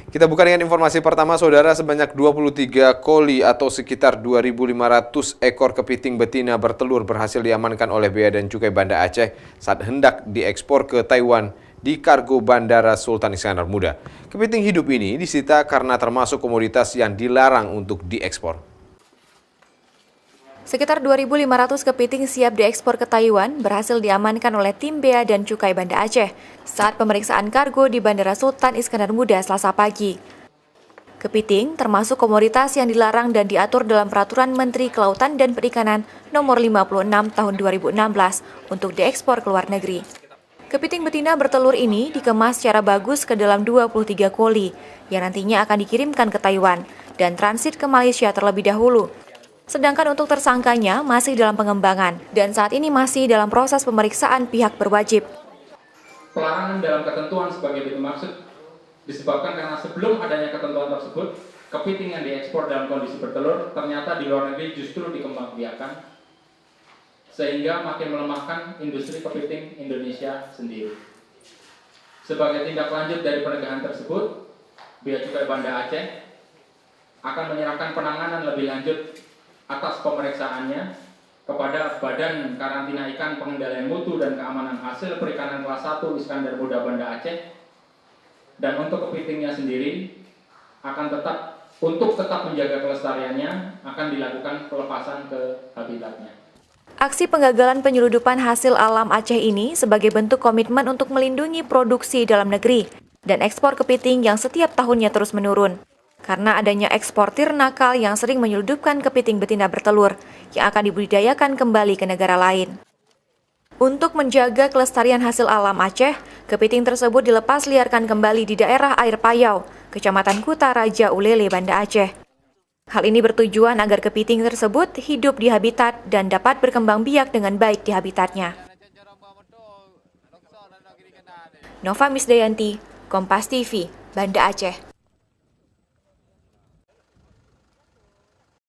Kita buka dengan informasi pertama, Saudara. Sebanyak 23 koli atau sekitar 2.500 ekor kepiting betina bertelur berhasil diamankan oleh Bea dan Cukai Banda Aceh saat hendak diekspor ke Taiwan di kargo Bandara Sultan Iskandar Muda. Kepiting hidup ini disita karena termasuk komoditas yang dilarang untuk diekspor. Sekitar 2.500 kepiting siap diekspor ke Taiwan berhasil diamankan oleh tim Bea dan Cukai Banda Aceh saat pemeriksaan kargo di Bandara Sultan Iskandar Muda Selasa pagi. Kepiting termasuk komoditas yang dilarang dan diatur dalam Peraturan Menteri Kelautan dan Perikanan Nomor 56 Tahun 2016 untuk diekspor ke luar negeri. Kepiting betina bertelur ini dikemas secara bagus ke dalam 23 koli yang nantinya akan dikirimkan ke Taiwan dan transit ke Malaysia terlebih dahulu. Sedangkan untuk tersangkanya masih dalam pengembangan dan saat ini masih dalam proses pemeriksaan pihak berwajib. Pelarangan dalam ketentuan sebagai dimaksud disebabkan karena sebelum adanya ketentuan tersebut, kepiting yang diekspor dalam kondisi bertelur ternyata di luar negeri justru dikembangbiakan sehingga makin melemahkan industri kepiting Indonesia sendiri. Sebagai tindak lanjut dari penegakan tersebut, Bea Cukai Banda Aceh akan menyerahkan penanganan lebih lanjut atas pemeriksaannya kepada Badan Karantina Ikan Pengendalian Mutu dan Keamanan Hasil Perikanan Kelas 1 Iskandar Muda Banda Aceh. Dan untuk kepitingnya sendiri akan tetap menjaga kelestariannya akan dilakukan pelepasan ke habitatnya. Aksi penggagalan penyeludupan hasil alam Aceh ini sebagai bentuk komitmen untuk melindungi produksi dalam negeri dan ekspor kepiting yang setiap tahunnya terus menurun. Karena adanya eksportir nakal yang sering menyeludupkan kepiting betina bertelur yang akan dibudidayakan kembali ke negara lain. Untuk menjaga kelestarian hasil alam Aceh, kepiting tersebut dilepas liarkan kembali di daerah Air Payau, Kecamatan Kuta Raja Ulele, Banda Aceh. Hal ini bertujuan agar kepiting tersebut hidup di habitat dan dapat berkembang biak dengan baik di habitatnya. Nova Misdayanti, Kompas TV, Banda Aceh.